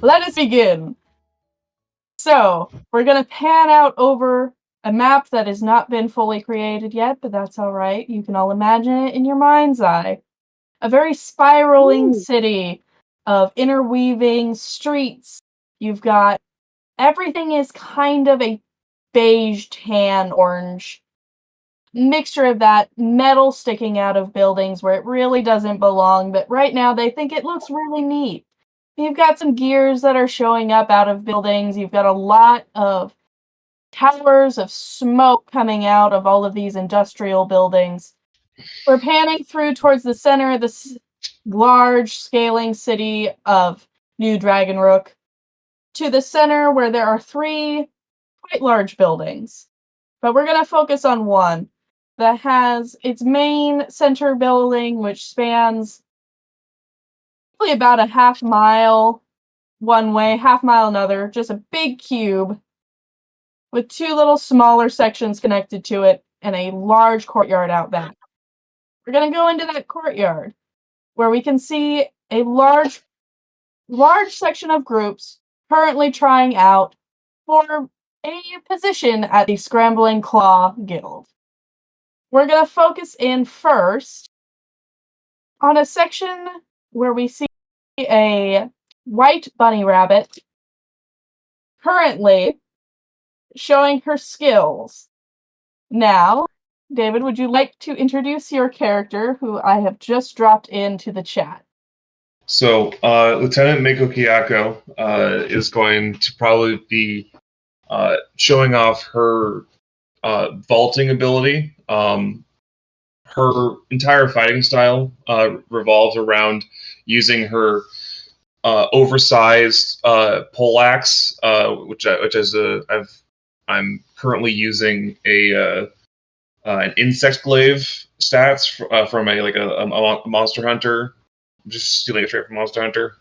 let us begin. So, we're going to pan out over a map that has not been fully created yet, but that's all right. You can all imagine it in your mind's eye. A very spiraling city of interweaving streets. You've got everything is kind of a beige, tan, orange mixture of that, metal sticking out of buildings where it really doesn't belong, but right now they think it looks really neat. You've got some gears that are showing up out of buildings. You've got a lot of towers of smoke coming out of all of these industrial buildings. We're panning through towards the center of this large scaling city of New Dragonrook to the center where there are 3 quite large buildings. But we're going to focus on one that has its main center building, which spans probably about a half mile one way, half mile another, just a big cube with 2 little smaller sections connected to it and a large courtyard out back. We're going to go into that courtyard where we can see a large section of groups currently trying out for a position at the Scrambling Claw Guild. We're going to focus in first on a section where we see a white bunny rabbit currently showing her skills. Now, David, would you like to introduce your character, who I have just dropped into the chat? So, Lieutenant Mako Kiyako is going to probably be showing off her vaulting ability. Her entire fighting style revolves around using her oversized poleaxe, I'm currently using an insect glaive stats from a Monster Hunter. I'm just stealing it straight from Monster Hunter.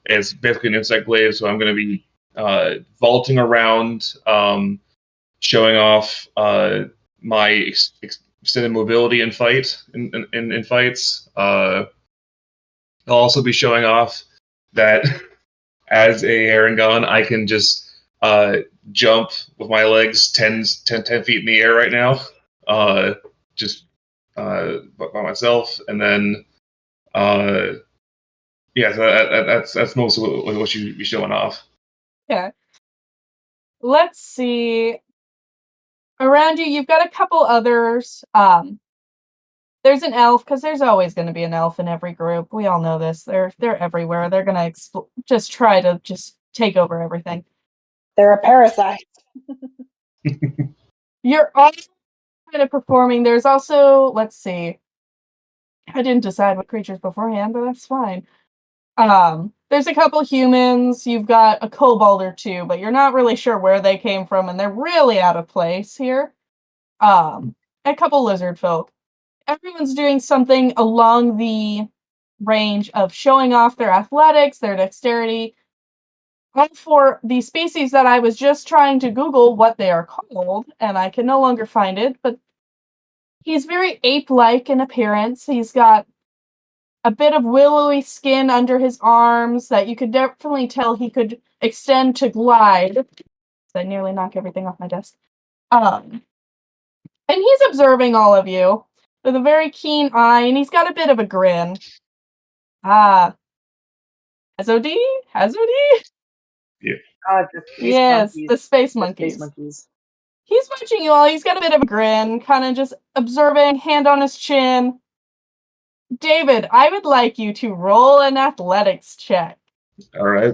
It's basically an insect glaive, so I'm going to be vaulting around, showing off my extended mobility in fights. I'll also be showing off that as a Erangel, I can just jump with my legs 10 feet in the air right now, just by myself, and then so that's mostly what you be showing off. Yeah. Let's see. Around you, you've got a couple others. There's an elf, because there's always going to be an elf in every group. We all know this. They're everywhere. They're going to just try to just take over everything. They're a parasite. You're all kind of performing. There's also, let's see. I didn't decide what creatures beforehand, but that's fine. There's a couple humans. You've got a kobold or 2, but you're not really sure where they came from, and they're really out of place here. A couple lizard folk. Everyone's doing something along the range of showing off their athletics, their dexterity. All for the species that I was just trying to Google what they are called, and I can no longer find it, but he's very ape-like in appearance. He's got a bit of willowy skin under his arms that you could definitely tell he could extend to glide. I nearly knocked everything off my desk. And he's observing all of you with a very keen eye, and he's got a bit of a grin. Hazodi? Yeah. Yes, the space monkeys. He's watching you all. He's got a bit of a grin, kind of just observing, hand on his chin. David, I would like you to roll an athletics check. All right.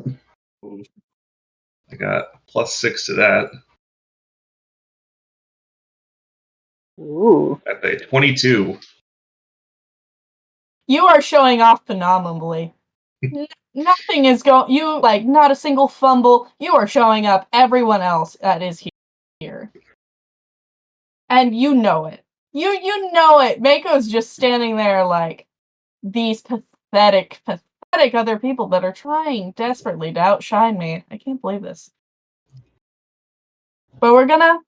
I got +6 to that. Ooh. At a 22. You are showing off phenomenally. Nothing is going. Not a single fumble. You are showing up everyone else that is here. And you know it. You know it. Mako's just standing there like these pathetic other people that are trying desperately to outshine me. I can't believe this. But we're gonna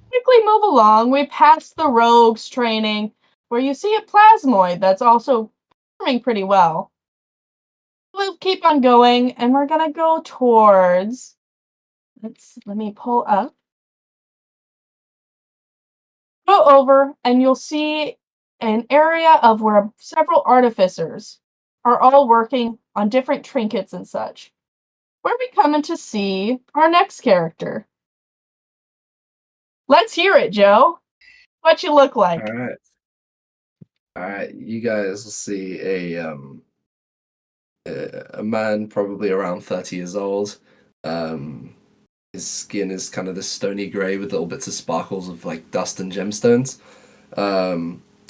quickly move along. We passed the rogues training, where you see a plasmoid that's also performing pretty well. we'll keep on going, and we're gonna go towards. Let me pull up. Go over, and you'll see an area of where several artificers are all working on different trinkets and such. Where we coming to see our next character. Let's hear it, Joe. What you look like? All right. All right. You guys will see a man probably around 30 years old. His skin is kind of this stony gray with little bits of sparkles of like dust and gemstones.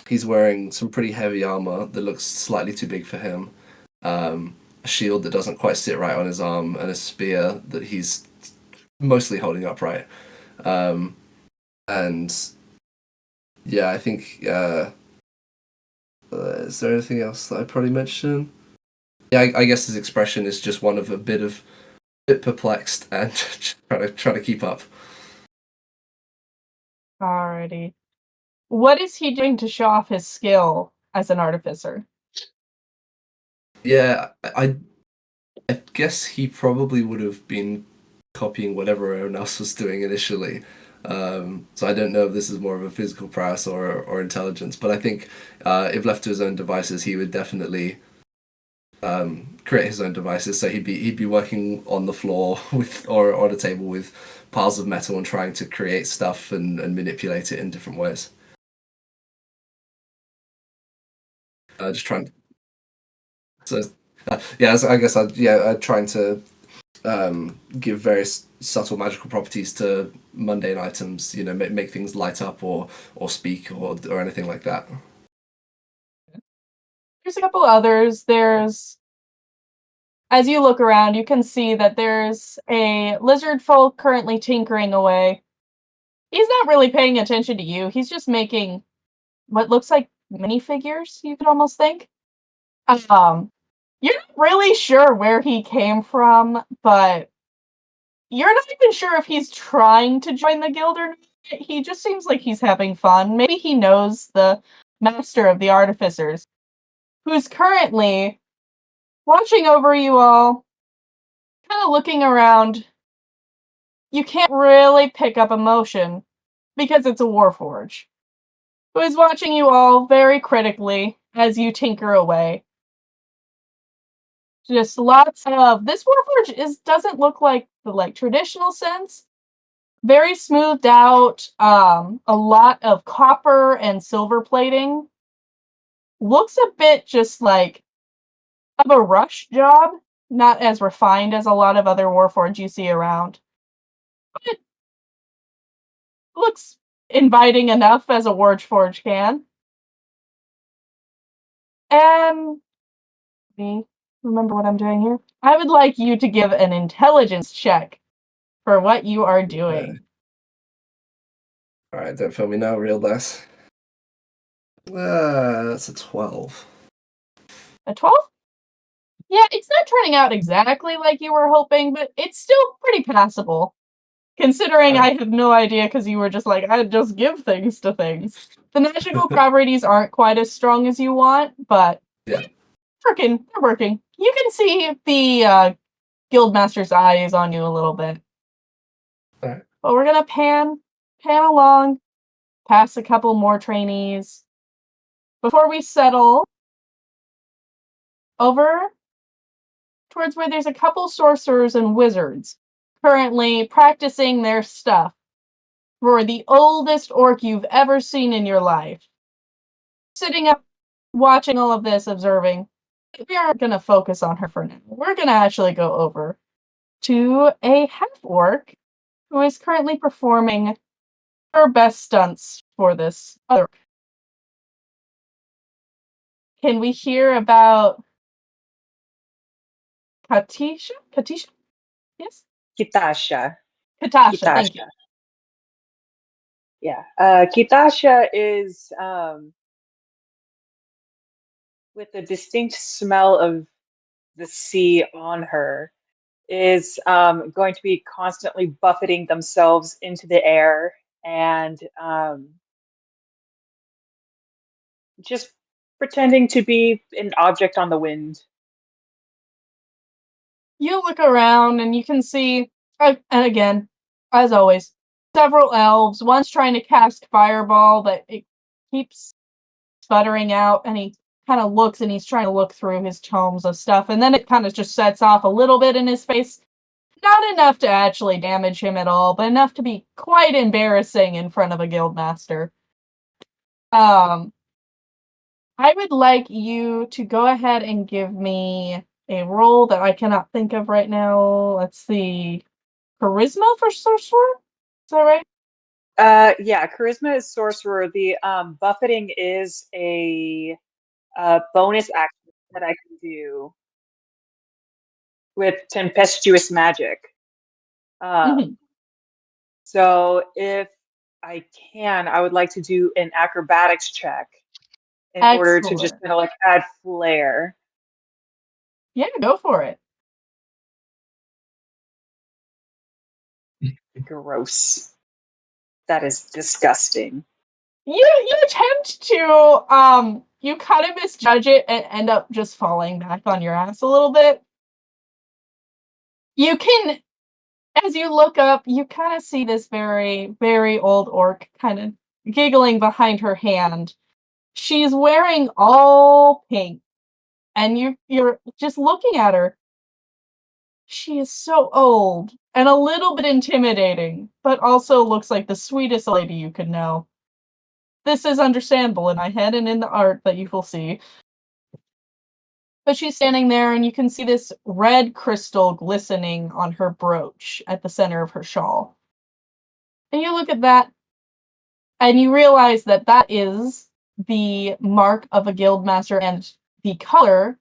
He's wearing some pretty heavy armor that looks slightly too big for him. A shield that doesn't quite sit right on his arm, and a spear that he's mostly holding upright. And yeah, I think. Is there anything else that I'd probably mention? Yeah, I guess his expression is just one of a bit perplexed and just trying to keep up. Alrighty. What is he doing to show off his skill as an artificer? Yeah, I guess he probably would have been copying whatever everyone else was doing initially. So I don't know if this is more of a physical prowess or intelligence, but I think if left to his own devices, he would definitely create his own devices. So he'd be working on the floor with or on a table with piles of metal and trying to create stuff and manipulate it in different ways. Just trying. So yeah, so I guess I'd trying to give various subtle magical properties to mundane items. You know, make things light up or speak or anything like that. There's a couple others. As you look around, you can see that there's a lizard folk currently tinkering away. He's not really paying attention to you. He's just making what looks like minifigures, you could almost think. You're not really sure where he came from, but you're not even sure if he's trying to join the guild or not. He just seems like he's having fun. Maybe he knows the master of the artificers, who's currently watching over you all, kind of looking around. You can't really pick up emotion because it's a warforge, who is watching you all very critically as you tinker away. Just lots of this warforge doesn't look like the traditional sense. Very smoothed out, a lot of copper and silver plating. Looks a bit just like of a rush job, not as refined as a lot of other warforges you see around. But looks inviting enough as a warforge can. And me remember what I'm doing here. I would like you to give an intelligence check for what you are doing. All right, don't film me now, real dice. That's a 12. A 12? Yeah, it's not turning out exactly like you were hoping, but it's still pretty passable. Considering I have no idea because you were just like, I just give things to things. The magical properties aren't quite as strong as you want, but Yeah. they're working. You can see the guildmaster's eyes on you a little bit. All right. But we're gonna pan along, past a couple more trainees, before we settle over towards where there's a couple sorcerers and wizards currently practicing their stuff for the oldest orc you've ever seen in your life. Sitting up, watching all of this, observing. We aren't going to focus on her for now. We're going to actually go over to a half-orc who is currently performing her best stunts for this other. Can we hear about Katisha? Katisha? Yes? Kitasha. Katasha, thank you. Yeah. Kitasha is with a distinct smell of the sea on her, is going to be constantly buffeting themselves into the air and just pretending to be an object on the wind. You look around and you can see, and again, as always, several elves. One's trying to cast fireball, but it keeps sputtering out, and he kind of looks and he's trying to look through his tomes of stuff, and then it kind of just sets off a little bit in his face. Not enough to actually damage him at all, but enough to be quite embarrassing in front of a guildmaster. I would like you to go ahead and give me a roll that I cannot think of right now. Let's see. Charisma for sorcerer? Is that right? Yeah, charisma is sorcerer. The buffeting is a bonus action that I can do with tempestuous magic. Mhm. So if I can, I would like to do an acrobatics check in order to just Excellent. kind of like add flair. Yeah, go for it. Gross. That is disgusting. You attempt to you kind of misjudge it and end up just falling back on your ass a little bit. You can, as you look up, you kind of see this very, very old orc kind of giggling behind her hand. She's wearing all pink, and you're just looking at her. She is so old and a little bit intimidating, but also looks like the sweetest lady you could know. This is understandable in my head and in the art that you will see. But she's standing there, and you can see this red crystal glistening on her brooch at the center of her shawl. And you look at that, and you realize that that is the mark of a guild master and the color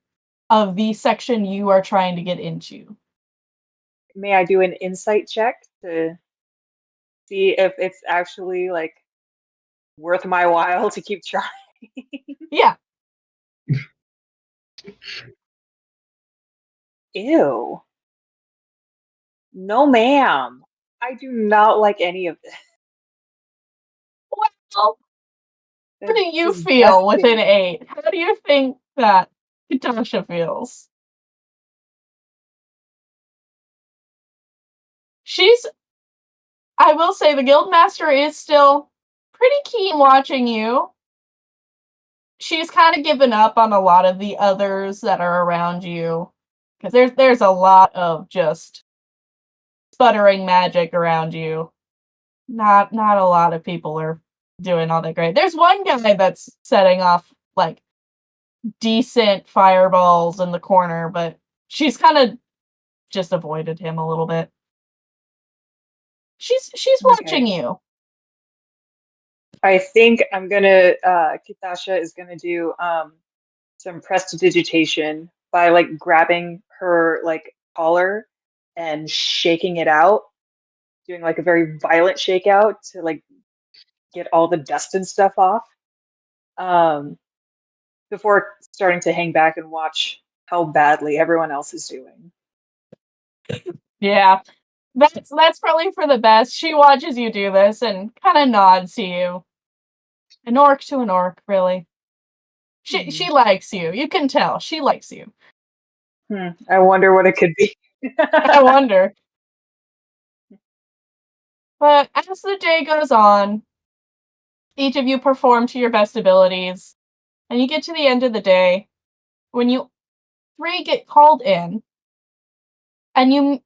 of the section you are trying to get into. May I do an insight check to see if it's actually like worth my while to keep trying? Yeah. Ew. No, ma'am. I do not like any of this. Well, how That's do you feel with an disgusting. 8? How do you think that Katasha feels? She's I will say the guildmaster is still pretty keen watching you. She's kind of given up on a lot of the others that are around you, because there's a lot of just sputtering magic around you. Not a lot of people are doing all that great. There's one guy that's setting off like decent fireballs in the corner, but she's kind of just avoided him a little bit. She's watching Okay. you. I think I'm gonna Kitasha is gonna do some prestidigitation by like grabbing her like collar and shaking it out, doing like a very violent shakeout to like get all the dust and stuff off. Um, before starting to hang back and watch how badly everyone else is doing. Yeah. That's probably for the best. She watches you do this and kind of nods to you. An orc to an orc, really. She likes you. You can tell she likes you. I wonder what it could be. I wonder. But as the day goes on, each of you perform to your best abilities, and you get to the end of the day when you 3 get called in, and you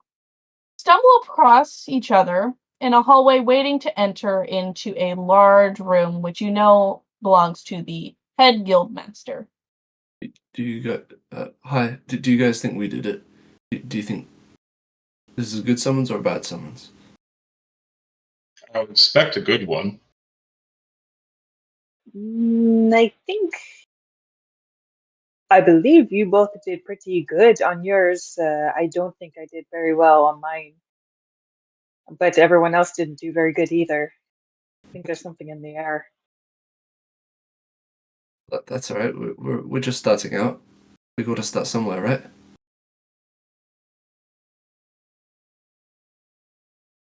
stumble across each other in a hallway waiting to enter into a large room which you know belongs to the head guildmaster. Do you guys, hi, do you guys think we did it? Do you think this is a good summons or a bad summons? I would expect a good one. I believe you both did pretty good on yours. I don't think I did very well on mine, but everyone else didn't do very good either. I think there's something in the air. That's all right. We're just starting out. We got to start somewhere, right?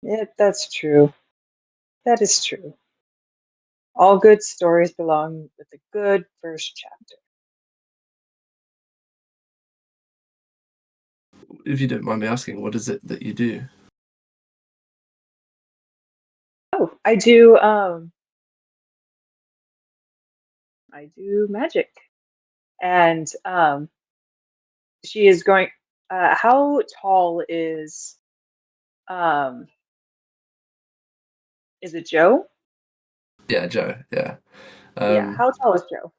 Yeah, that's true. That is true. All good stories belong with a good first chapter. if you don't mind me asking, what is it that you do? Oh, I do magic. And she is going how tall um is it Joe? Yeah, Joe. Yeah. Yeah, how tall is Joe?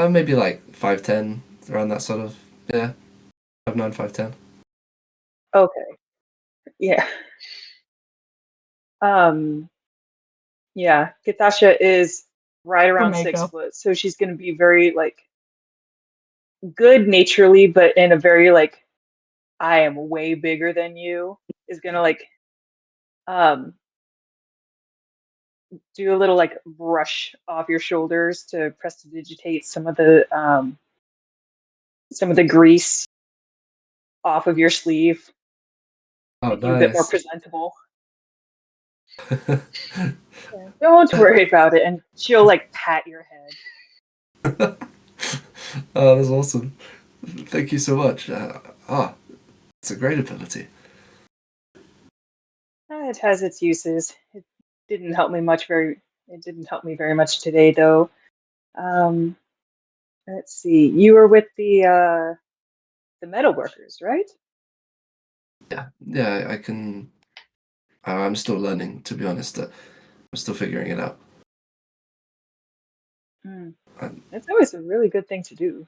Maybe like 5'10", around that sort of. Yeah, 5'9", 5'10". Okay. Yeah. Um yeah, Katasha is right For around six Mako. foot. So she's gonna be very like good naturally, but in a very like I am way bigger than you is gonna like um do a little like brush off your shoulders to prestidigitate some of the grease off of your sleeve, Oh, make you a bit more nice. presentable. Yeah, don't worry about it, and she'll like pat your head. Oh, that's awesome. Thank you so much. It's a great ability. It has its uses. Didn't help me much very. It didn't help me very much today, though. Um, let's see. You were with the metal workers, right? Yeah, I can. I'm still learning, to be honest. I'm still figuring it out. Mm. I, It's always a really good thing to do.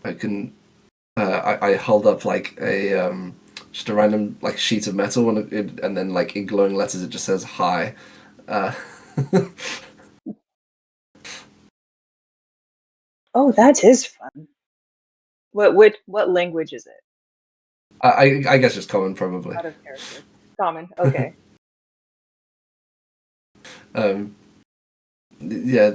I can. I hold up like just a random like sheet of metal, and then like in glowing letters it just says hi. Uh, Oh, that is fun. What language is it? I guess it's common probably. Out of character. Common. Okay. Um, yeah,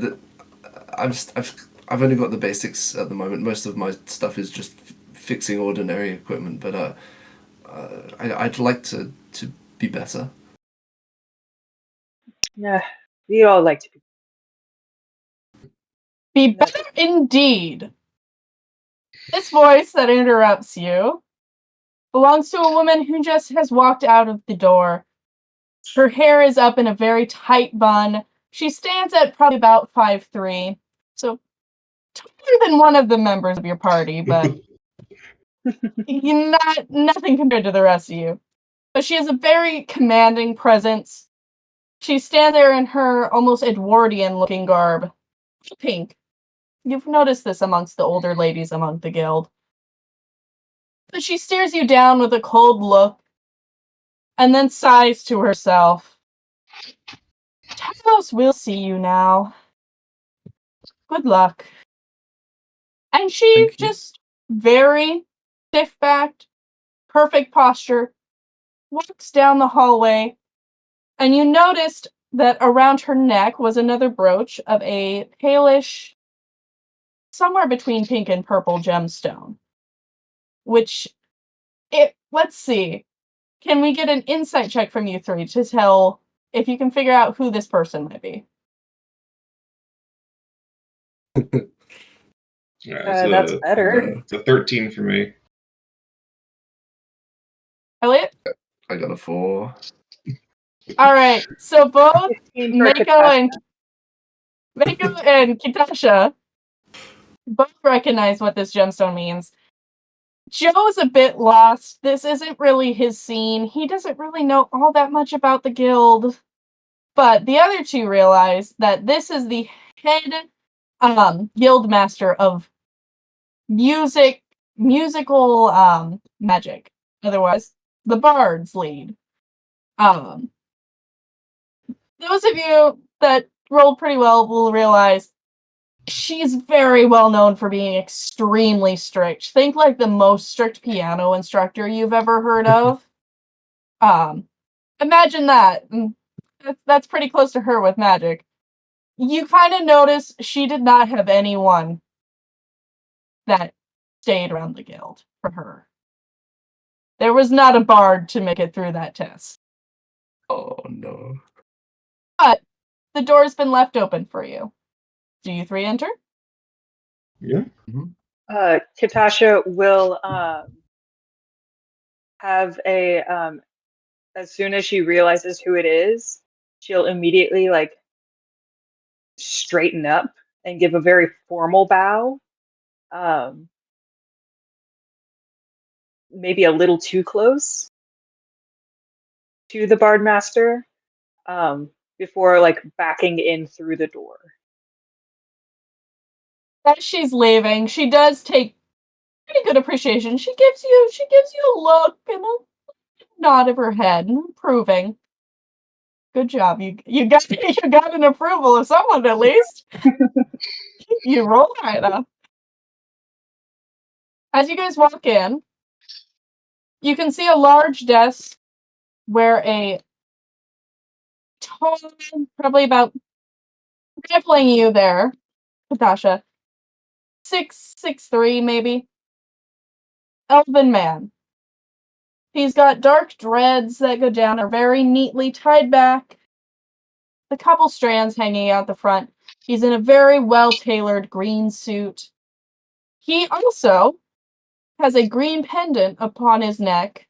I've only got the basics at the moment. Most of my stuff is just fixing ordinary equipment, but I'd like to be better. Yeah, we all like to Be That's better indeed. This voice that interrupts you belongs to a woman who just has walked out of the door. Her hair is up in a very tight bun. She stands at probably about 5'3", so taller than one of the members of your party, but nothing compared to the rest of you. But she has a very commanding presence. She stands there in her almost Edwardian-looking garb, pink. You've noticed this amongst the older ladies among the guild. But she stares you down with a cold look, and then sighs to herself. Talos will see you now. Good luck. And she Thank you. just very stiff-backed, perfect posture, walks down the hallway, and you noticed that around her neck was another brooch of a palish, somewhere between pink and purple gemstone. Which, let's see. Can we get an insight check from you three to tell if you can figure out who this person might be? Yeah, that's better. No, it's a 13 for me. Elliot? I got a 4. Alright, so both 15 for Mako Katasha. and Kitasha both recognize what this gemstone means. Joe's a bit lost. This isn't really his scene. He doesn't really know all that much about the guild. But the other two realize that this is the head guild master of musical magic. Otherwise, the Bard's lead. Um, those of you that rolled pretty well will realize she's very well known for being extremely strict. Think like the most strict piano instructor you've ever heard of. Imagine that. That's pretty close to her with magic. You kind of notice she did not have anyone that stayed around the guild for her. There was not a bard to make it through that test. Oh no. But the door's been left open for you. Do you three enter? Yeah. Mhm. Katasha will have a as soon as she realizes who it is, she'll immediately like straighten up and give a very formal bow. Um, Maybe a little too close to the Bard Master, before like backing in through the door. As she's leaving, she does take pretty good appreciation. She gives you a look and a nod of her head, approving. Good job. You got you got an approval of someone at least. You roll right up. As you guys walk in, you can see a large desk where a tall, probably about rippling you there, Natasha, 6'3" maybe, elven man. He's got dark dreads that go down, are very neatly tied back, the couple strands hanging out the front. He's in a very well-tailored green suit. He also has a green pendant upon his neck,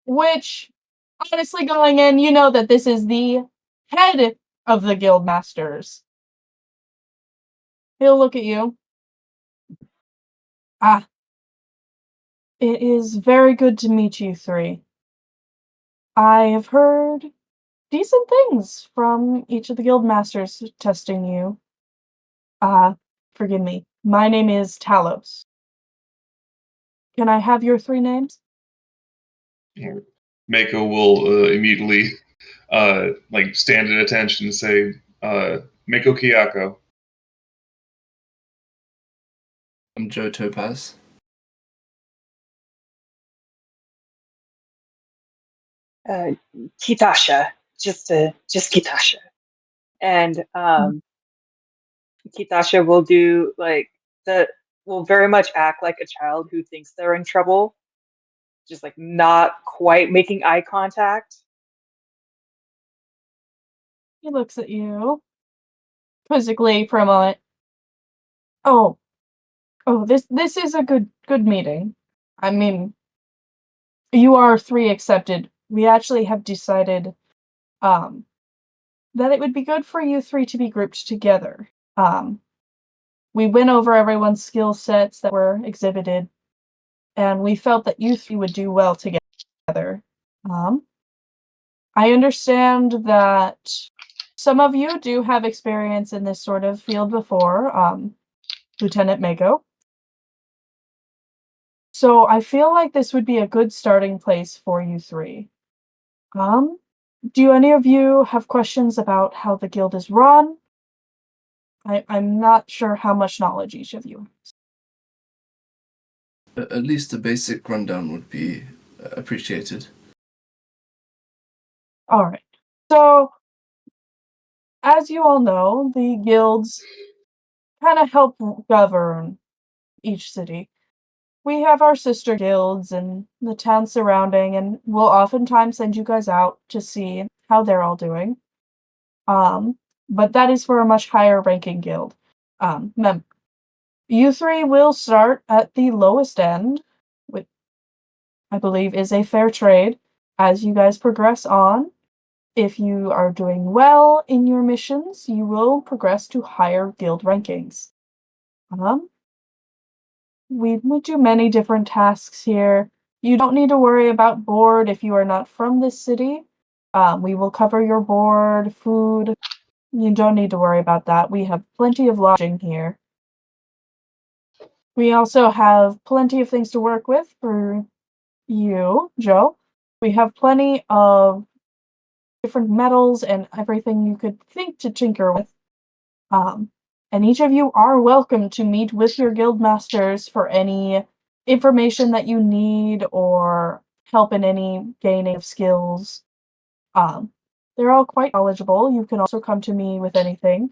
which, honestly, going in, you know that this is the head of the guild masters. He'll look at you. Ah, it is very good to meet you three. I have heard decent things from each of the guild masters testing you. Forgive me. My name is Talos. Can I have your three names? Mako will immediately like stand at attention and say, Mako Kiyako. I'm Joe Topaz. Kitasha, just Kitasha, and Kitasha will do like the will very much act like a child who thinks they're in trouble, just like not quite making eye contact. He looks at you quizzically for a moment. Oh, this is a good meeting. I mean, you are three accepted. We actually have decided that it would be good for you three to be grouped together. We went over everyone's skill sets that were exhibited, and we felt that you three would do well together. I understand that some of you do have experience in this sort of field before, Lieutenant Mako. So I feel like this would be a good starting place for you three. Do any of you have questions about how the guild is run? I'm not sure how much knowledge each of you has. At least a basic rundown would be appreciated. Alright. So, as you all know, the guilds kind of help govern each city. We have our sister guilds in the town surrounding, and we'll oftentimes send you guys out to see how they're all doing. But that is for a much higher ranking guild. You three will start at the lowest end, which I believe is a fair trade. As you guys progress on, if you are doing well in your missions, you will progress to higher guild rankings. We do many different tasks here. You don't need to worry about board if you are not from this city. We will cover your board, food. You don't need to worry about that. We have plenty of lodging here. We also have plenty of things to work with for you, Joe. We have plenty of different metals and everything you could think to tinker with. And each of you are welcome to meet with your guild masters for any information that you need or help in any gaining of skills. They're all quite knowledgeable. You can also come to me with anything.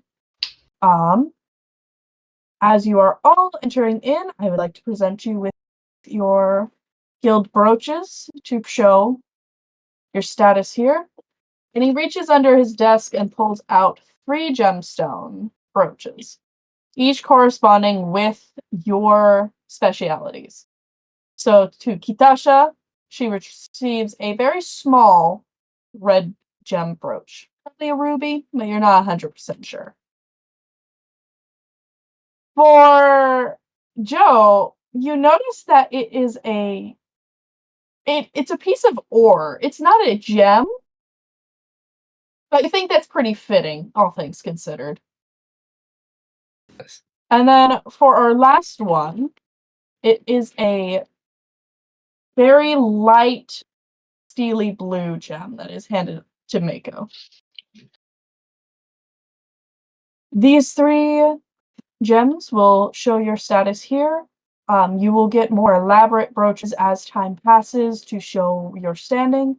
As you are all entering in, I would like to present you with your guild brooches to show your status here. And he reaches under his desk and pulls out 3 gemstone brooches. each corresponding with your specialities. So to Kitasha, she receives a very small red gem brooch. Probably a ruby, but you're not 100% sure. For Joe, you notice that it's a piece of ore. It's not a gem, but I think that's pretty fitting, all things considered. Nice. And then for our last one, it is a very light, steely blue gem that is handed to Mako. These 3 gems will show your status here. You will get more elaborate brooches as time passes to show your standing.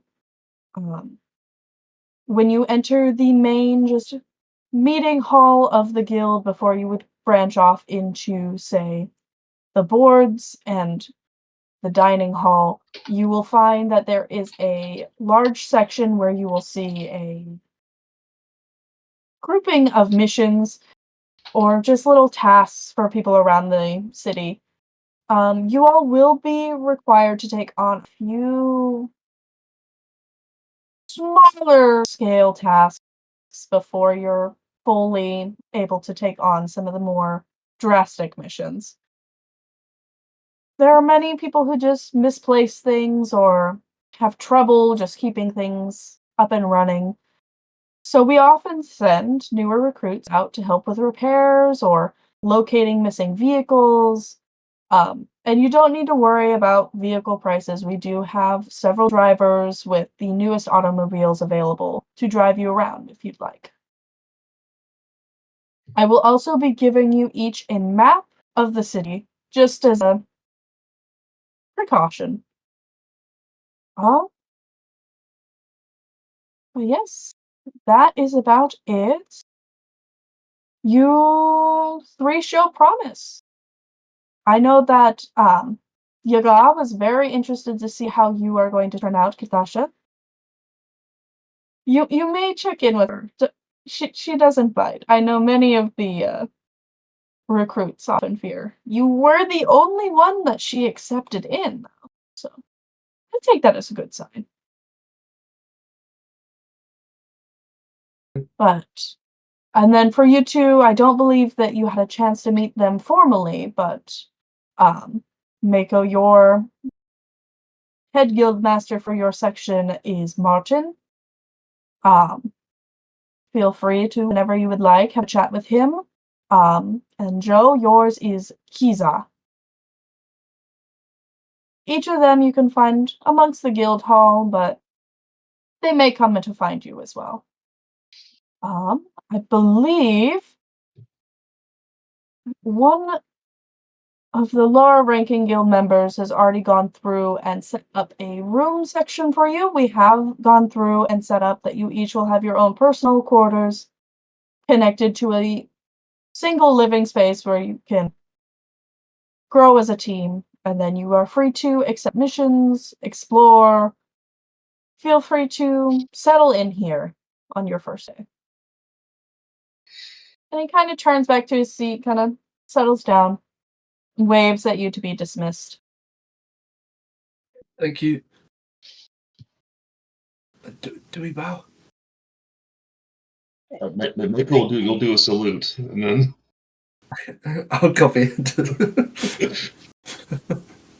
When you enter the main just meeting hall of the guild before you would branch off into, say, the boards and the dining hall, you will find that there is a large section where you will see a grouping of missions or just little tasks for people around the city. You all will be required to take on a few smaller scale tasks before you're fully able to take on some of the more drastic missions. There are many people who just misplace things or have trouble just keeping things up and running. So we often send newer recruits out to help with repairs or locating missing vehicles. And you don't need to worry about vehicle prices. We do have several drivers with the newest automobiles available to drive you around if you'd like. I will also be giving you each a map of the city, just as a precaution. But yes, that is about it. You 3 show promise. I know that Yaga was very interested to see how you are going to turn out, Kitasha. You may check in with her. She doesn't bite. I know many of the recruits often fear. You were the only one that she accepted in, though, so I take that as a good sign. But and then for you 2, I don't believe that you had a chance to meet them formally, but Mako, your head guild master for your section is Martin. Feel free to, whenever you would like, have a chat with him. And Joe, yours is Kiza. Each of them you can find amongst the guild hall, but they may come in to find you as well. I believe one of the lower ranking guild members has already gone through and set up a room section for you. We have gone through and set up that you each will have your own personal quarters connected to a single living space where you can grow as a team, and then you are free to accept missions, explore. Feel free to settle in here on your first day. And he kind of turns back to his seat, kind of settles down, waves at you to be dismissed. Thank you. Do we bow? Michael, you'll do a salute, and then I'll copy it.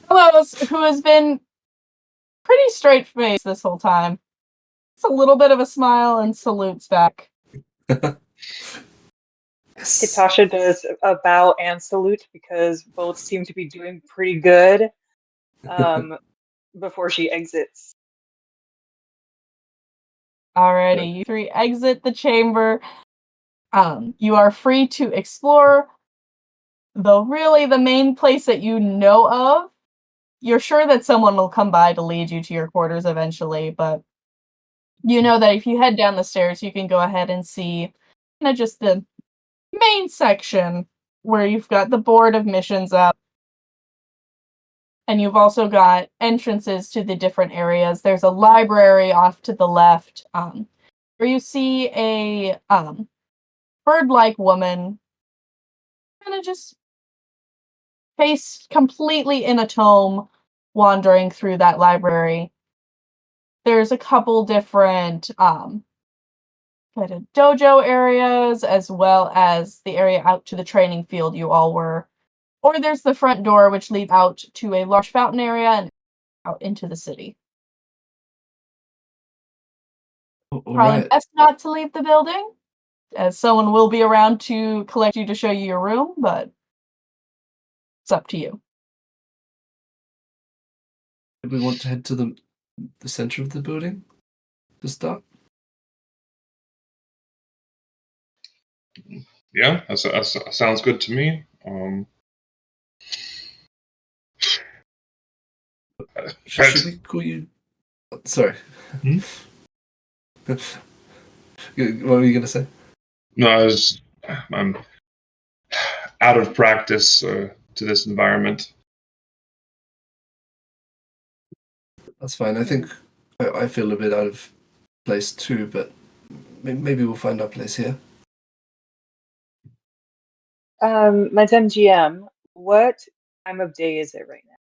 Carlos, who has been pretty straight-faced this whole time, it's a little bit of a smile and salutes back. Yes. Kitasha does a bow and salute because both seem to be doing pretty good before she exits. Alrighty, you 3 exit the chamber. You are free to explore, though really the main place that you know of, you're sure that someone will come by to lead you to your quarters eventually, but you know that if you head down the stairs, you can go ahead and see just the main section where you've got the board of missions up. And you've also got entrances to the different areas. There's a library off to the left, where you see a bird-like woman kind of just face completely in a tome, wandering through that library. There's a couple different kind of dojo areas, as well as the area out to the training field you all were. Or there's the front door, which leads out to a large fountain area and out into the city. All Probably right. best not to leave the building, as someone will be around to collect you to show you your room, but it's up to you. We want to head to the center of the building to start. Yeah, that sounds good to me. Should we call you? Sorry. Hmm? What were you gonna say? No, I'm out of practice to this environment. That's fine. I think I feel a bit out of place too, but maybe we'll find our place here. Madame GM, what time of day is it right now?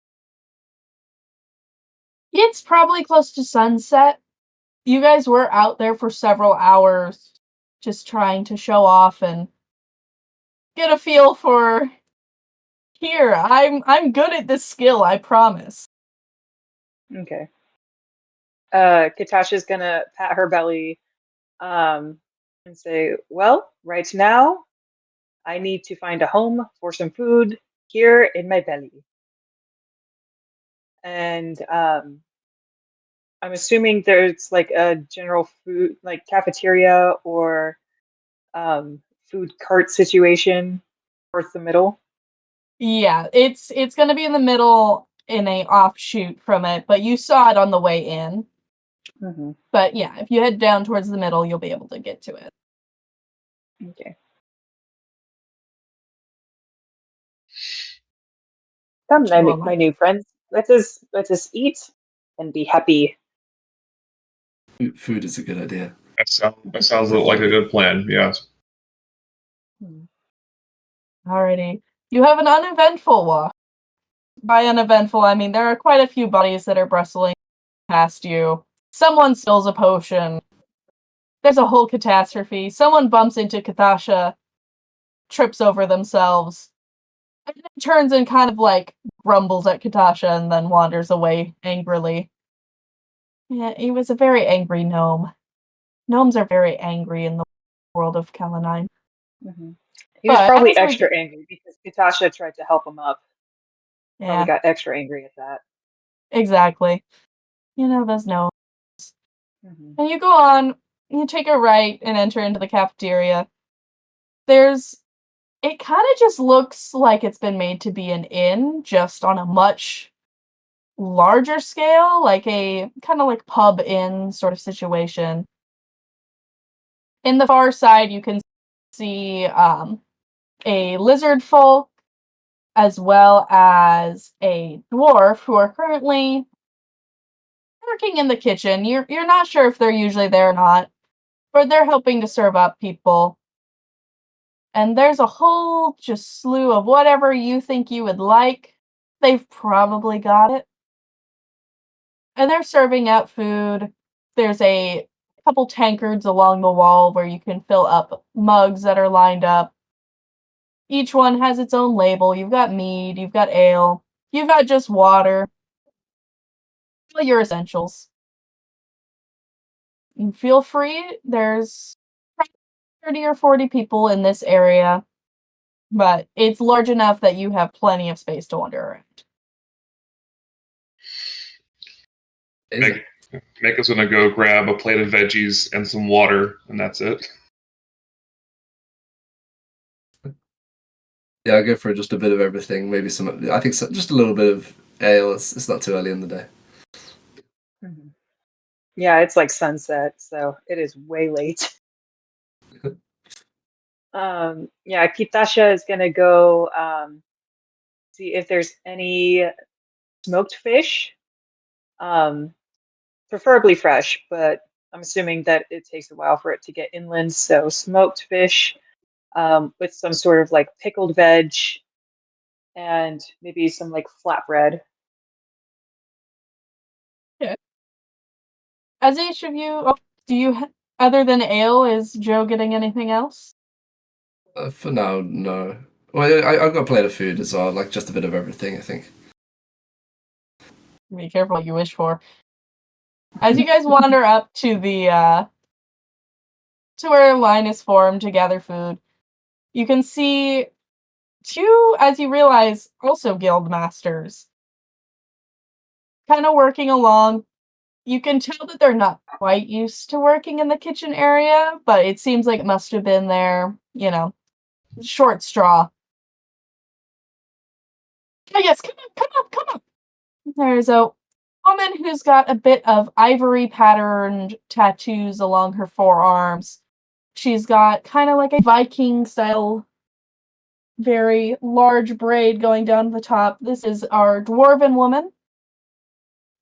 It's probably close to sunset. You guys were out there for several hours just trying to show off and get a feel for here. I'm good at this skill, I promise. Okay. Katasha's gonna pat her belly and say, well, right now, I need to find a home for some food here in my belly. And I'm assuming there's like a general food, like cafeteria or food cart situation towards the middle. Yeah, it's gonna be in the middle in a offshoot from it, but you saw it on the way in. Mm-hmm. But yeah, if you head down towards the middle, you'll be able to get to it. Okay. Come, my new friends. Let us eat and be happy. Food is a good idea. That sounds like a good plan. Yes. Alrighty. You have an uneventful walk. By uneventful, I mean there are quite a few bodies that are bristling past you. Someone spills a potion. There's a whole catastrophe. Someone bumps into Katasha, trips over themselves, and then turns and kind of like grumbles at Katasha and then wanders away angrily. Yeah, he was a very angry gnome. Gnomes are very angry in the world of Kalanine. Mm-hmm. He was But probably as we're extra angry because Katasha tried to help him up. Probably yeah, got extra angry at that. exactly. You know those gnomes. Mm-hmm. And you go on, you take a right and enter into the cafeteria. It kind of just looks like it's been made to be an inn, just on a much larger scale, like a kind of like pub inn sort of situation. In the far side, you can see a lizard folk as well as a dwarf who are currently working in the kitchen. You're not sure if they're usually there or not, but they're helping to serve up people. And there's a whole just slew of whatever you think you would like. They've probably got it. And they're serving out food. There's a couple tankards along the wall where you can fill up mugs that are lined up. Each one has its own label. You've got mead, you've got ale, you've got just water. All your essentials. And feel free. There's 30 or 40 people in this area, but it's large enough that you have plenty of space to wander around. Make us gonna go grab a plate of veggies and some water, and that's it. Yeah, I'll go for just a bit of everything. Maybe some. I think just a little bit of ale. It's not too early in the day. Mm-hmm. Yeah, it's like sunset, so it is way late. Yeah, Kitasha is gonna go see if there's any smoked fish, preferably fresh, but I'm assuming that it takes a while for it to get inland. So smoked fish, with some sort of like pickled veg and maybe some like flatbread. Yeah. As each of you, do you, other than ale, is Joe getting anything else? For now, no. Well, I've got a plate of food as well, like just a bit of everything, I think. Be careful what you wish for. As you guys wander up to the to where a line is formed to gather food, you can see two, as you realize, also guild masters, kind of working along. You can tell that they're not quite used to working in the kitchen area, but it seems like it must have been their, short straw. Oh yes, come on, come on, come on. There's a woman who's got a bit of ivory patterned tattoos along her forearms. She's got kind of like a Viking style, very large braid going down the top. This is our dwarven woman.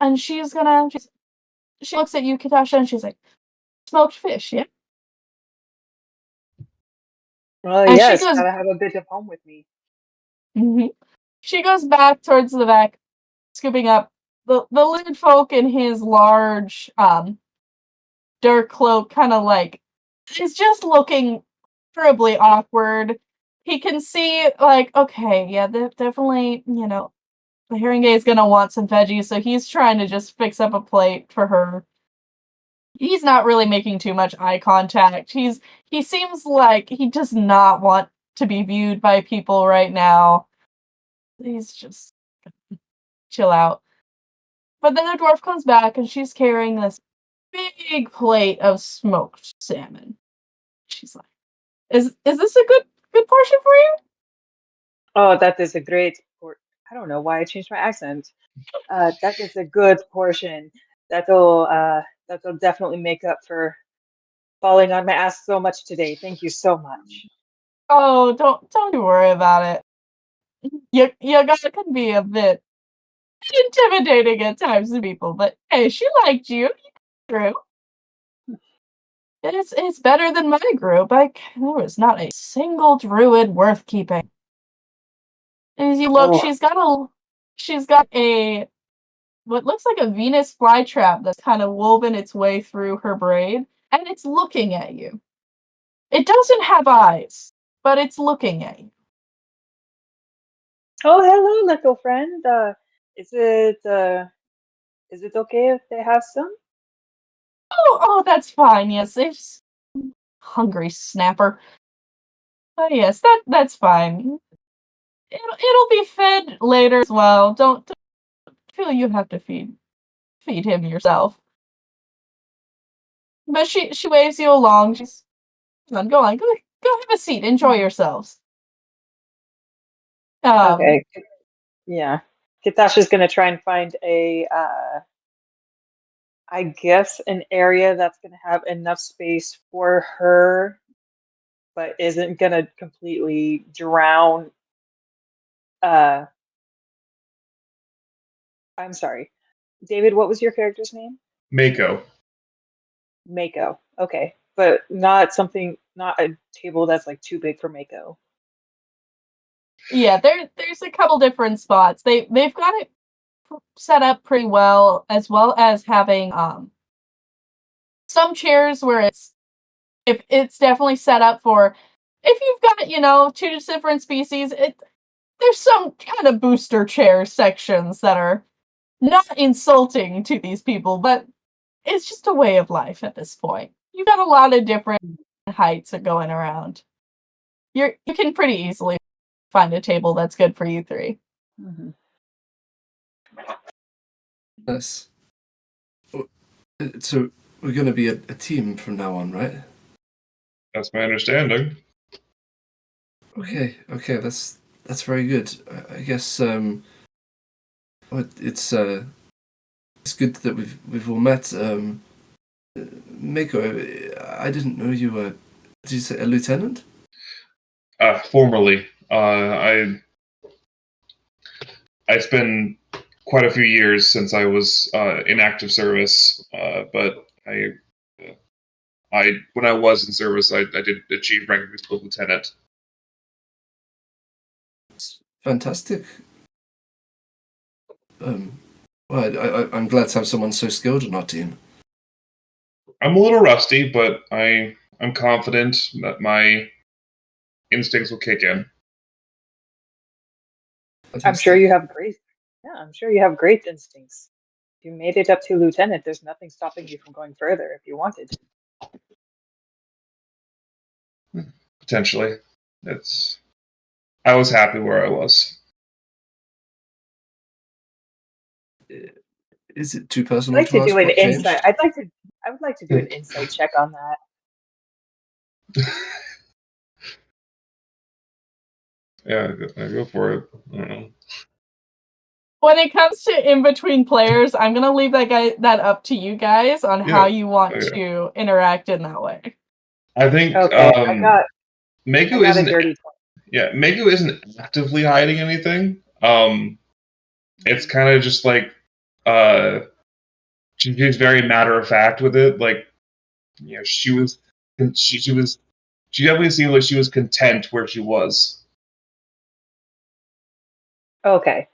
And she looks at you, Katasha, and she's like, smoked fish, yeah? Well, And she yes, goes, gotta have a bit of home with me. mhm. She goes back towards the back, scooping up the lizard folk in his large dark cloak, kind of like is just looking terribly awkward. He can see like, okay, yeah, definitely, the hearing gay is gonna want some veggies, so he's trying to just fix up a plate for her. He's not really making too much eye contact. He seems like he does not want to be viewed by people right now. He's just chill out. But then the dwarf comes back and she's carrying this big plate of smoked salmon. She's like, "Is this a good portion for you?" Oh, that is a great I don't know why I changed my accent. That is a good portion. That'll definitely make up for falling on my ass so much today. Thank you so much. Oh, don't you worry about it. Your guy can be a bit intimidating at times to people, but hey, she liked you. True. It's better than my group. There was not a single druid worth keeping. And as you look, Oh, she's got a what looks like a Venus flytrap that's kind of woven its way through her braid, and it's looking at you. It doesn't have eyes, but it's looking at you. oh, hello, little friend. Is it is it okay if they have some? Oh, that's fine. Yes, it's hungry snapper. But yes, that's fine. It'll be fed later as well. Don't feel you have to feed him yourself. But she waves you along. She's go on, go have a seat. Enjoy yourselves. Um, Okay, yeah. Kitasha's gonna try and find I guess an area that's gonna have enough space for her, but isn't gonna completely drown. Uh, I'm sorry, David. What was your character's name? Mako. Mako. Okay, but not a table that's like too big for Mako. yeah, there's a couple different spots. They've got it set up pretty well as having some chairs where it's definitely set up for if you've got two different species. There's some kind of booster chair sections that are not insulting to these people, but it's just a way of life at this point. You've got a lot of different heights going around. You can pretty easily find a table that's good for you three. Mhm. Yes. So we're going to be a team from now on, right? That's my understanding. Okay, that's very good. I guess it's good that we've all met. Mako, I didn't know you were. Did you say a lieutenant? Formerly, it's been quite a few years since I was in active service, but when I was in service, I did achieve rank of lieutenant. Fantastic. Well, I'm glad to have someone so skilled in our team. I'm a little rusty, but I'm confident that my instincts will kick in. I'm sure you have great. Yeah, I'm sure you have great instincts. If you made it up to lieutenant, there's nothing stopping you from going further if you wanted. Potentially, I was happy where I was. Is it too I'd personal like to to ask do an what insight. changed? I would like to do an insight check on that. Yeah, go for it. I don't know. When it comes to in between players, I'm gonna leave that up to you guys on how you want to interact in that way. I think Okay, I got Mako a isn't. dirty 20. Yeah, Mako isn't actively hiding anything. It's kind of just like she's very matter of fact with it. Like, you know, she definitely seemed like she was content where she was. Okay.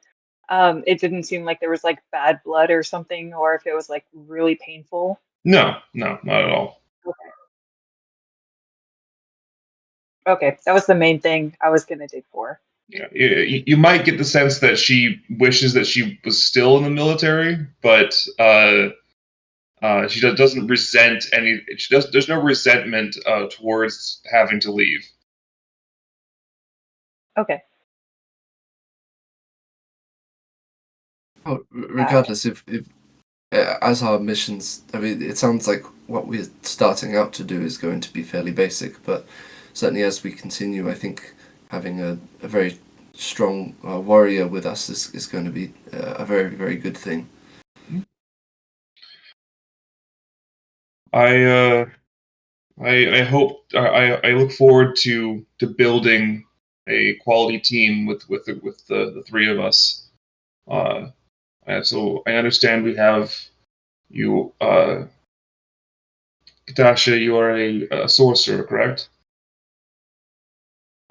It didn't seem like there was like bad blood or something, or if it was like really painful. No, not at all. Okay, that was the main thing I was gonna dig for. Yeah, you might get the sense that she wishes that she was still in the military, but she doesn't resent any. There's no resentment towards having to leave. Okay. Oh, regardless, if as our missions, I mean, it sounds like what we're starting out to do is going to be fairly basic, but certainly as we continue, I think having a very strong warrior with us is going to be a very, very good thing. I hope I look forward to building a quality team with the three of us. So I understand we have you, Katasha. You are a sorcerer, correct?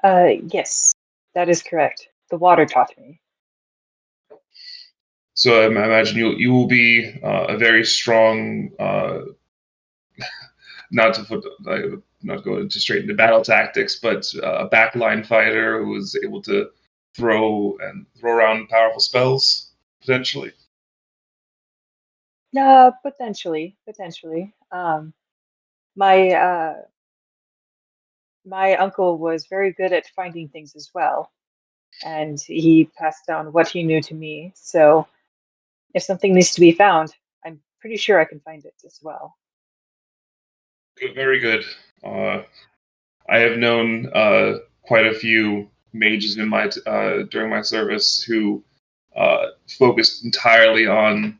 Yes, that is correct. The water taught me. So I imagine you will be a very strong. Not to put not go into straight into battle tactics, but a backline fighter who is able to throw around powerful spells potentially. Potentially. My my uncle was very good at finding things as well, and he passed down what he knew to me. So if something needs to be found, I'm pretty sure I can find it as well. Good, very good. I have known quite a few mages in my during my service who focused entirely on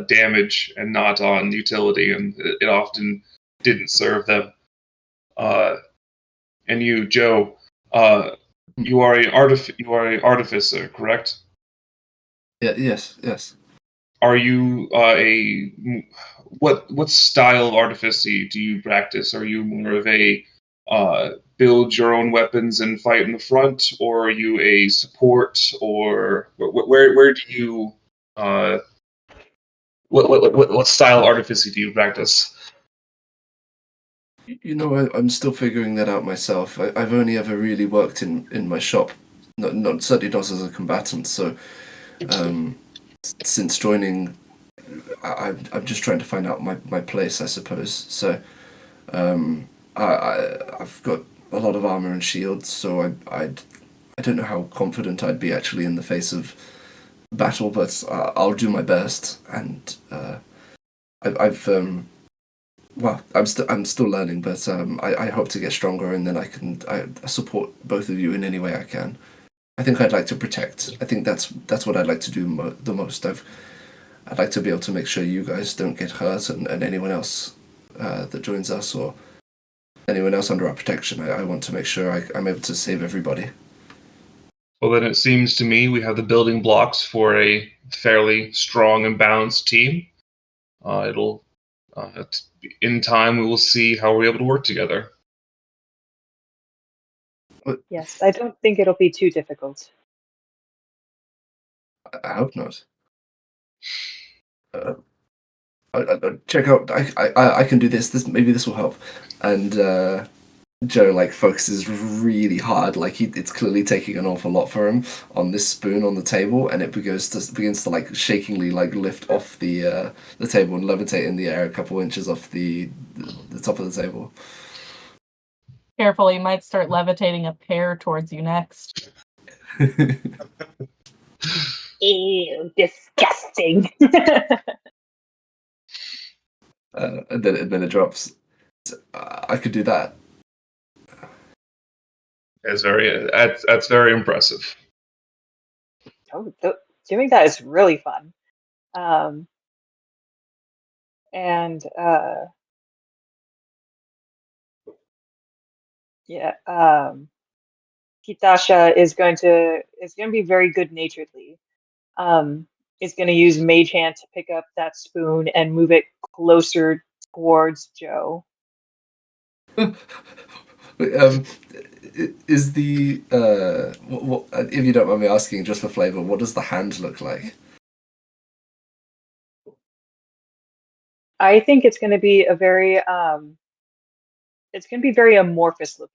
damage and not on utility, and it often didn't serve them. And you, Joe, you are an artificer, correct? Yeah. Yes. Are you what style of artifice do you practice? Are you more of a build your own weapons and fight in the front, or are you a support, or where do you what style of artifice do you practice? You know, I'm still figuring that out myself. I've only ever really worked in my shop, not certainly not as a combatant. So, since joining, I'm just trying to find out my place, I suppose. So, I've got a lot of armor and shields, so I don't know how confident I'd be actually in the face of battle, but I'll do my best. And I've well, I'm still learning, but I hope to get stronger, and then I support both of you in any way I can. I think I'd like to protect. I think that's what I'd like to do the most. I'd like to be able to make sure you guys don't get hurt, and anyone else that joins us or anyone else under our protection. I want to make sure I'm able to save everybody. Well, then it seems to me we have the building blocks for a fairly strong and balanced team. It'll In time, we will see how we're able to work together. Yes, I don't think it'll be too difficult. I hope not. Check out. I can do this. Maybe this will help. And Joe like focuses really hard. Like it's clearly taking an awful lot for him on this spoon on the table, and it begins to like shakingly like lift off the table and levitate in the air a couple inches off the top of the table. Careful, he might start levitating a pear towards you next. Ew, disgusting. And then it drops. I could do that. That's very impressive. Doing that is really fun. And yeah, Kitasha is going to be very good naturedly. Is going to use Mage Hand to pick up that spoon and move it closer towards Joe. Is the what, if you don't mind me asking, just for flavor, what does the hand look like? I think it's going to be very amorphous looking.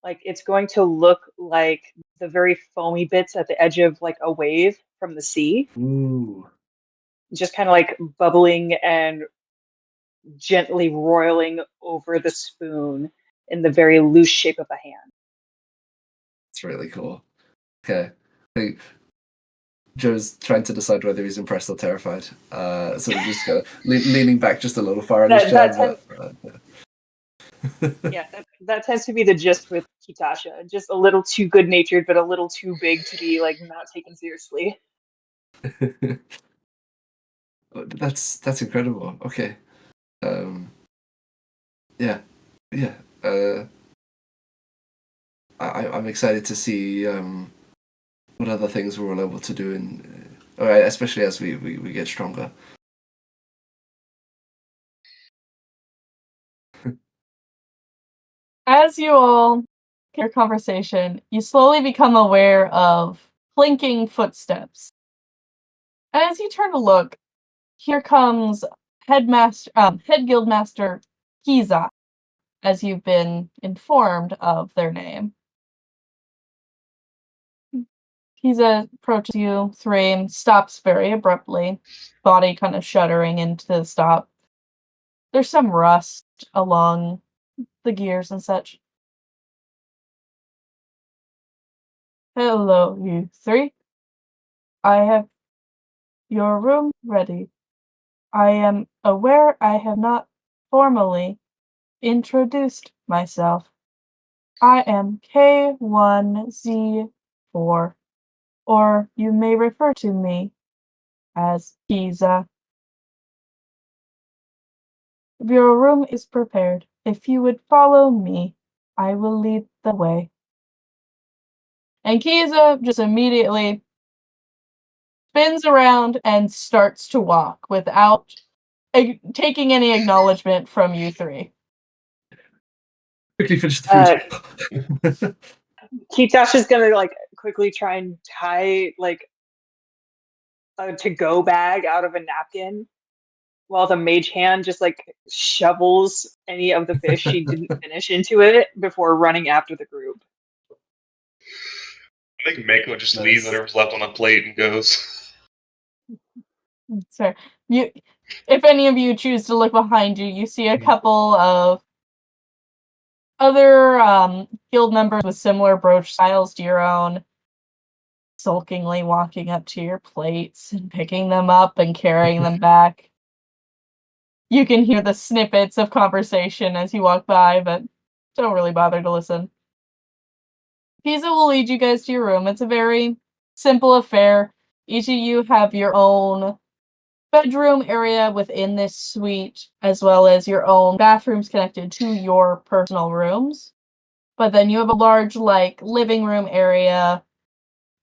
Like it's going to look like the very foamy bits at the edge of like a wave from the sea. Ooh. Just kind of like bubbling and gently roiling over the spoon in the very loose shape of a hand. It's really cool. Okay. I think Joe's trying to decide whether he's impressed or terrified. So he's just kind of leaning back just a little far in his chair. Yeah, that tends to be the gist with Kitasha. Just a little too good-natured, but a little too big to be like not taken seriously. That's incredible. Okay. Yeah. I'm excited to see what other things we're all able to do, especially as we get stronger. As you all hear your conversation, you slowly become aware of clinking footsteps. And as you turn to look, here comes Head Guildmaster Kiza, as you've been informed of their name. Kiza approaches you, Threem stops very abruptly, body kind of shuddering into the stop. There's some rust along the gears and such. Hello, you three. I have your room ready. I am aware I have not formally introduced myself. I am K1Z4, or you may refer to me as Kiza. Your room is prepared. If you would follow me, I will lead the way. And Kiza just immediately spins around and starts to walk without taking any acknowledgement from you three. Quickly finish the food. Kitasha's gonna like quickly try and tie like a to-go bag out of a napkin while the mage hand just like shovels any of the fish she didn't finish into it before running after the group. I think Mako just Nice. leaves whatever's left on the plate and goes. So if any of you choose to look behind you, you see a couple of other guild members with similar brooch styles to your own, sulkingly walking up to your plates and picking them up and carrying them back. You can hear the snippets of conversation as you walk by, but don't really bother to listen. Kiza will lead you guys to your room. It's a very simple affair. Each of you have your own bedroom area within this suite, as well as your own bathrooms connected to your personal rooms. But then you have a large, living room area,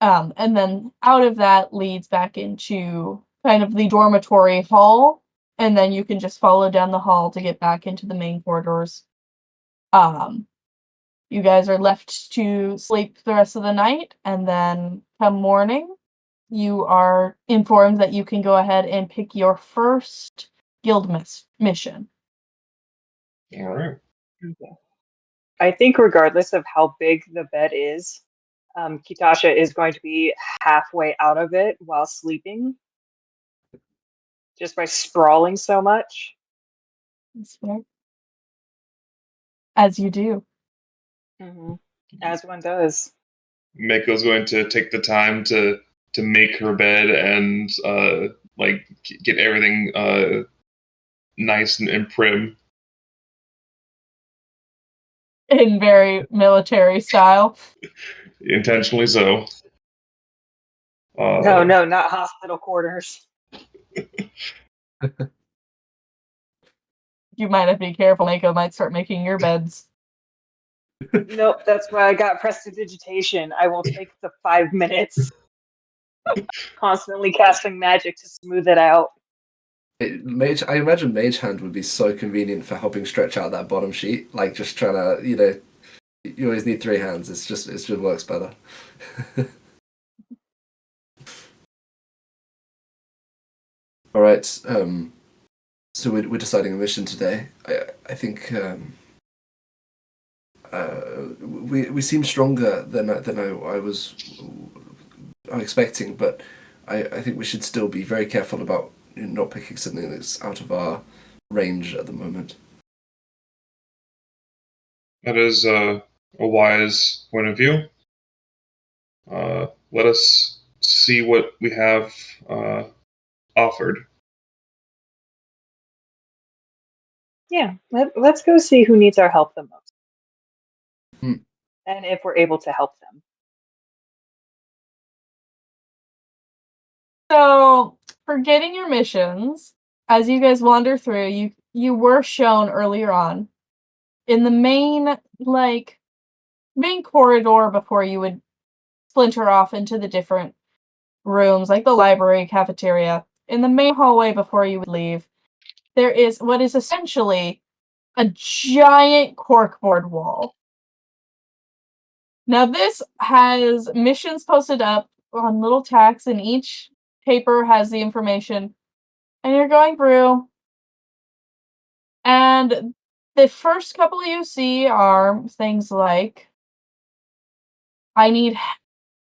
and then out of that leads back into kind of the dormitory hall and then you can just follow down the hall to get back into the main corridors. You guys are left to sleep the rest of the night, and then come morning, you are informed that you can go ahead and pick your first guild mission. All right. Okay. I think regardless of how big the bed is, Kitasha is going to be halfway out of it while sleeping, just by sprawling so much. That's fair. As you do. As one does. Mako's going to take the time to make her bed and get everything nice and prim. In very military style. Intentionally so. No, not hospital quarters. You might have to be careful. Mako might start making your beds. Nope, that's why I got prestidigitation. I will take the 5 minutes constantly casting magic to smooth it out. I imagine Mage Hand would be so convenient for helping stretch out that bottom sheet. Like just trying to, you always need 3 hands. It just works better. All right. So we're deciding a mission today. I think we seem stronger than I was expecting, but I think we should still be very careful about not picking something that's out of our range at the moment. That is a wise point of view. Let us see what we have offered. Yeah, let's go see who needs our help the most. And if we're able to help them. So, for getting your missions, as you guys wander through, you were shown earlier on in the main corridor before you would splinter off into the different rooms, like the library, cafeteria. In the main hallway before you would leave, there is what is essentially a giant corkboard wall. Now, this has missions posted up on little tacks, and each paper has the information. And you're going through, and the first couple you see are things like, I need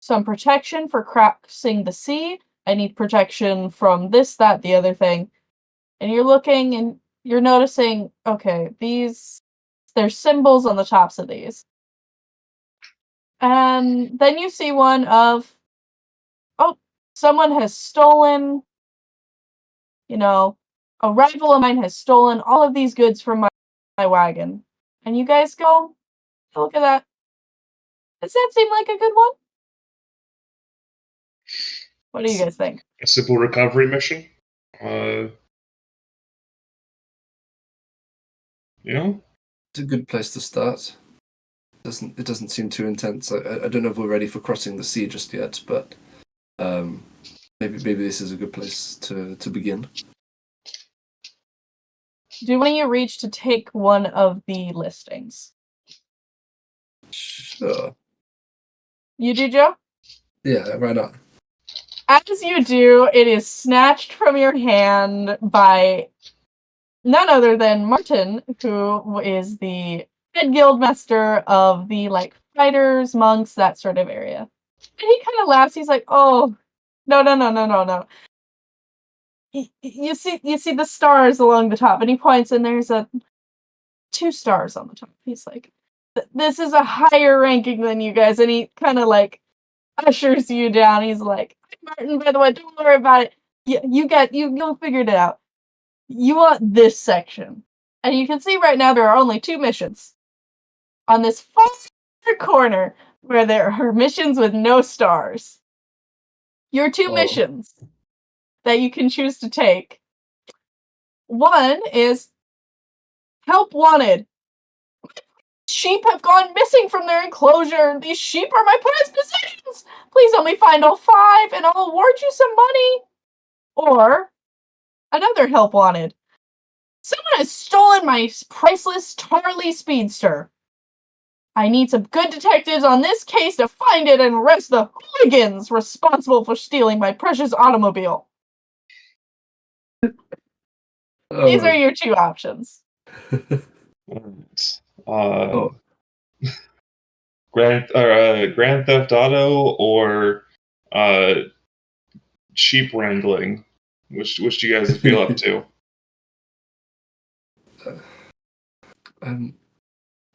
some protection for crossing the sea. I need protection from this, that, the other thing. And you're looking and you're noticing, okay, there's symbols on the tops of these. And then you see one of, oh, someone has stolen, a rival of mine has stolen all of these goods from my wagon. And you guys go, look at that. Does that seem like a good one? What do you guys think? A simple recovery mission. It's a good place to start. It doesn't seem too intense. I don't know if we're ready for crossing the sea just yet, but maybe this is a good place to begin. Do one of you reach to take one of the listings? Sure. You do, Joe? Yeah, why not? As you do, it is snatched from your hand by none other than Martin, who is the head guild master of the fighters, monks, that sort of area. And he kind of laughs. He's like, "Oh, no. You see the stars along the top," and he points, and there's 2 stars on the top. He's like, "This is a higher ranking than you guys," and he kind of ushers you down. He's like, "Martin, by the way, don't worry about it. You figured it out. You want this section." And you can see right now there are only 2 missions on this far corner where there are missions with no stars. Your 2 missions that you can choose to take. One is help wanted. Sheep have gone missing from their enclosure. These sheep are my prized possessions. Please help me find all 5 and I'll award you some money. Or Another help wanted. Someone has stolen my priceless Tarly Speedster. I need some good detectives on this case to find it and arrest the hooligans responsible for stealing my precious automobile. These are your two options. Alright. Oh. Grand Theft Auto or sheep wrangling. Which do you guys feel up to?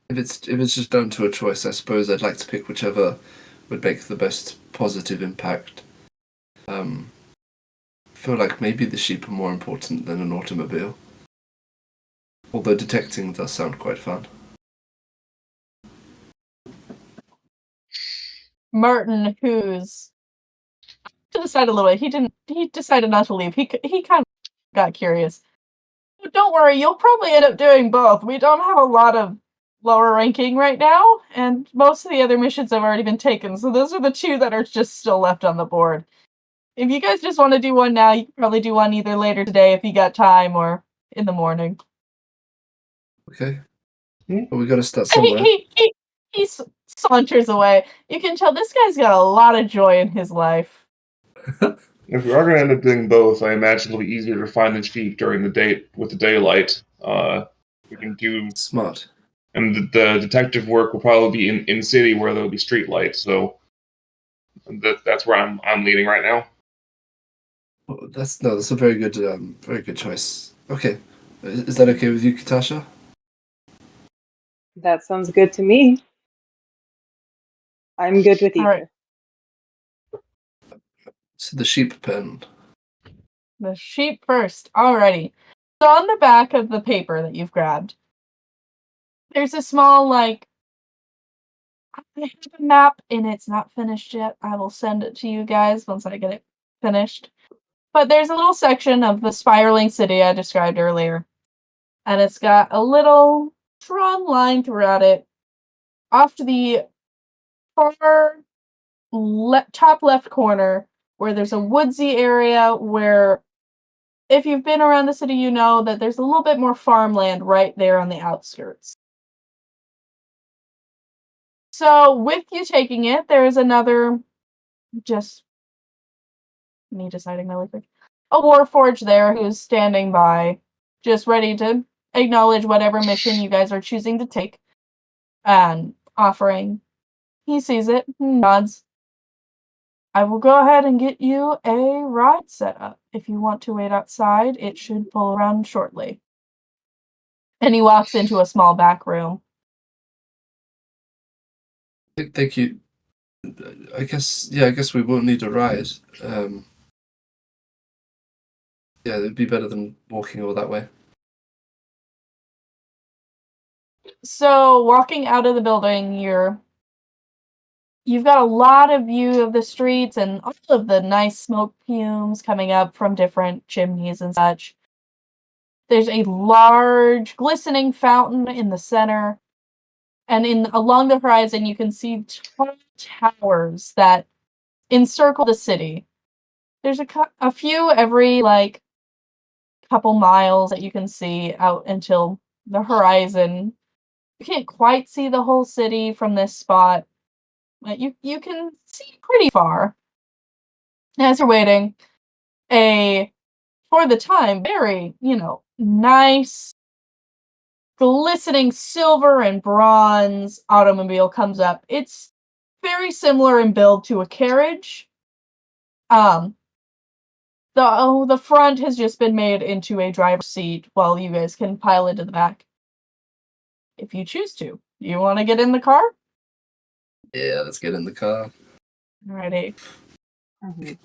If it's just down to a choice, I suppose I'd like to pick whichever would make the best positive impact. I feel like maybe the sheep are more important than an automobile. Although detecting does sound quite fun. Martin, who's to the side a little bit, he decided not to leave. He kind of got curious. But don't worry, you'll probably end up doing both. We don't have a lot of lower ranking right now, and most of the other missions have already been taken, so those are the two that are just still left on the board. If you guys just want to do one now, you can probably do one either later today if you got time, or in the morning. Okay. Hmm? Well, we got to start And somewhere. he saunters away. You can tell this guy's got a lot of joy in his life. If we are going to end up doing both, I imagine it'll be easier to find the sheep during the day with the daylight. We can do, Smart. and the detective work will probably be in city where there'll be street lights. So that's where I'm leaning right now. Well, that's a very good choice. Okay. Is that okay with you, Katasha? That sounds good to me. I'm good with All right. either. So the sheep pen. The sheep first. Alrighty. So on the back of the paper that you've grabbed, there's a small, I have a map, and it's not finished yet. I will send it to you guys once I get it finished. But there's a little section of the spiraling city I described earlier. And it's got a little drawn line throughout it. Off to the far top left corner, where there's a woodsy area where, if you've been around the city, you know that there's a little bit more farmland right there on the outskirts. So, with you taking it, there's another, just me deciding really quick, a warforge there who's standing by, just ready to acknowledge whatever mission you guys are choosing to take, and offering. He sees it, nods. I will go ahead and get you a ride set up. If you want to wait outside, it should pull around shortly. And he walks into a small back room. Thank you. I guess we won't need a ride. Yeah, it'd be better than walking all that way. So, walking out of the building, you've got a lot of view of the streets and all of the nice smoke fumes coming up from different chimneys and such. There's a large, glistening fountain in the center, and along the horizon, you can see tall towers that encircle the city. There's a few every couple miles that you can see out until the horizon. You can't quite see the whole city from this spot, but you can see pretty far. As you're waiting, for the time, very, nice, glistening silver and bronze automobile comes up. It's very similar in build to a carriage. The front has just been made into a driver's seat while you guys can pile into the back. If you choose to. You want to get in the car? Yeah, let's get in the car. Alrighty.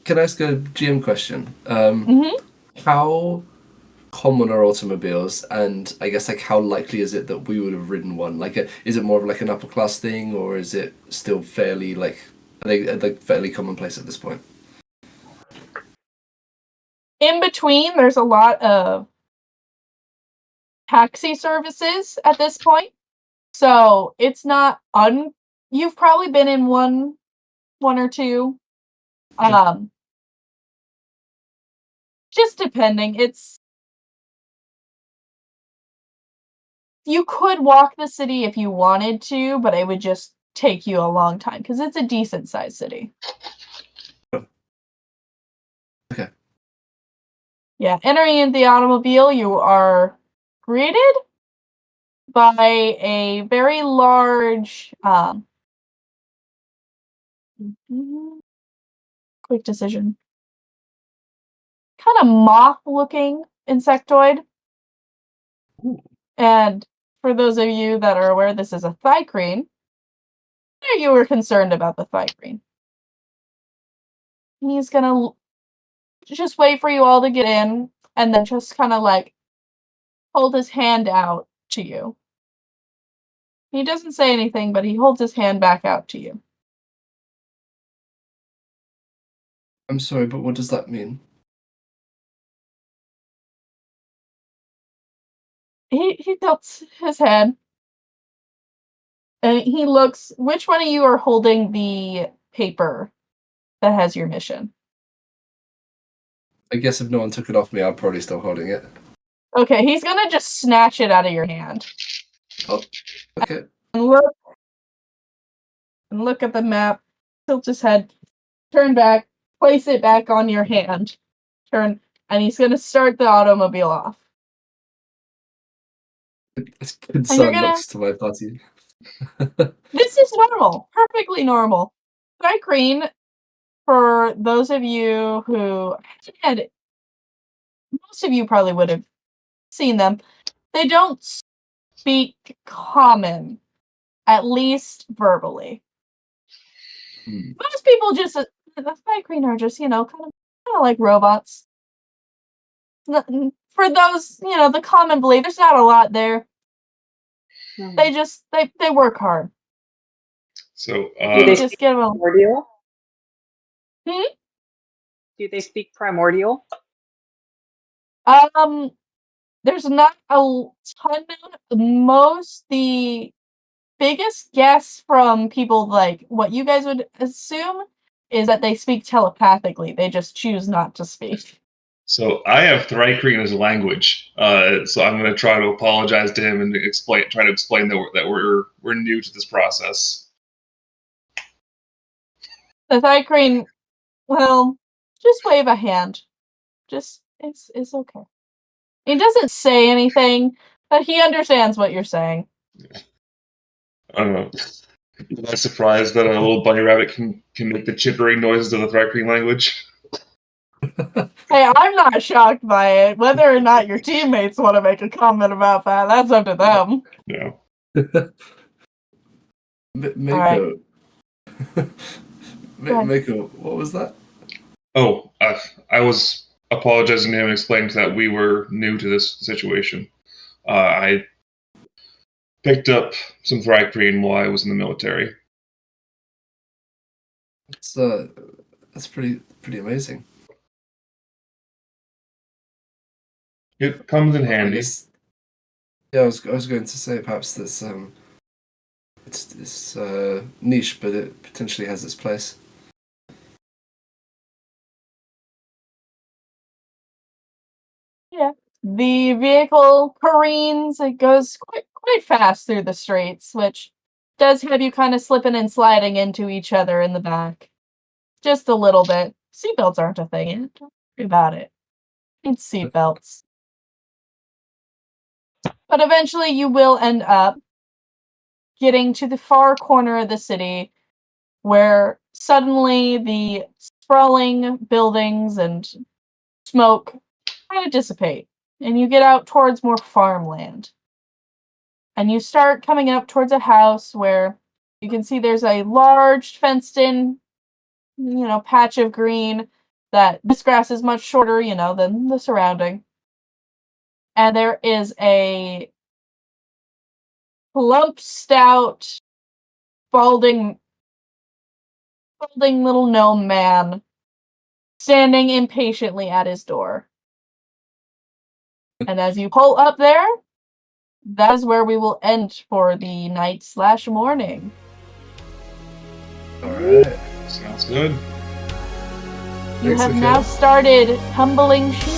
Can I ask a GM question? Mm-hmm. How common are automobiles, and I guess how likely is it that we would have ridden one? Is it more of an upper class thing, or is it still fairly are they fairly commonplace at this point? In between, there's a lot of taxi services at this point. So it's not you've probably been in one or two. just depending. You could walk the city if you wanted to, but it would just take you a long time because it's a decent sized city. Okay. Yeah, entering into the automobile, you are greeted by a very large, quick decision, kind of moth-looking insectoid. Ooh. And for those of you that are aware, this is a thicrene. You were concerned about the thicrene. He's gonna just wait for you all to get in, and then just kind of like hold his hand out to you. He doesn't say anything, but he holds his hand back out to you. I'm sorry, but what does that mean? He tilts his head, and he looks. Which one of you are holding the paper that has your mission? I guess if no one took it off me, I'm probably still holding it. Okay, he's gonna just snatch it out of your hand. Oh, okay. And look at the map, tilt his head, turn back, place it back on your hand, and he's gonna start the automobile off. Good son looks to my buddy. This is normal, perfectly normal. Thicrene, for those of you who had, most of you probably would have seen them, they don't speak common, at least verbally. Most people just, the Thicrene are just, kind of like robots. For those, the common belief, there's not a lot there. They just, they work hard. So, do they just speak give them. primordial? Hmm? Do they speak primordial? There's not a ton. The biggest guess from people, like what you guys would assume, is that they speak telepathically. They just choose not to speak. So I have Thrycreen as a language. So I'm going to try to apologize to him and try to explain that we're new to this process. The Thicrene, well, just wave a hand. Just it's okay. He doesn't say anything, but he understands what you're saying. I don't know. I'm not surprised that a little bunny rabbit can make the chittering noises of the Thrycreen language. Hey, I'm not shocked by it. Whether or not your teammates want to make a comment about that, that's up to them. Yeah. Mako. Mako, what was that? Oh, I was apologizing to him and explaining that we were new to this situation. I picked up some Thrycreen while I was in the military. That's pretty amazing. It comes in handy. I was going to say perhaps this it's niche, but it potentially has its place. Yeah. The vehicle careens. It goes quite fast through the streets, which does have you kind of slipping and sliding into each other in the back. Just a little bit. Seatbelts aren't a thing. Don't worry about it. Need seatbelts. But eventually you will end up getting to the far corner of the city where suddenly the sprawling buildings and smoke kind of dissipate. And you get out towards more farmland. And you start coming up towards a house where you can see there's a large fenced-in, patch of green that this grass is much shorter, than the surrounding. And there is a plump, stout, balding little gnome man standing impatiently at his door. And as you pull up there, that is where we will end for the night/morning. Alright. Sounds good. You have now started tumbling sheep.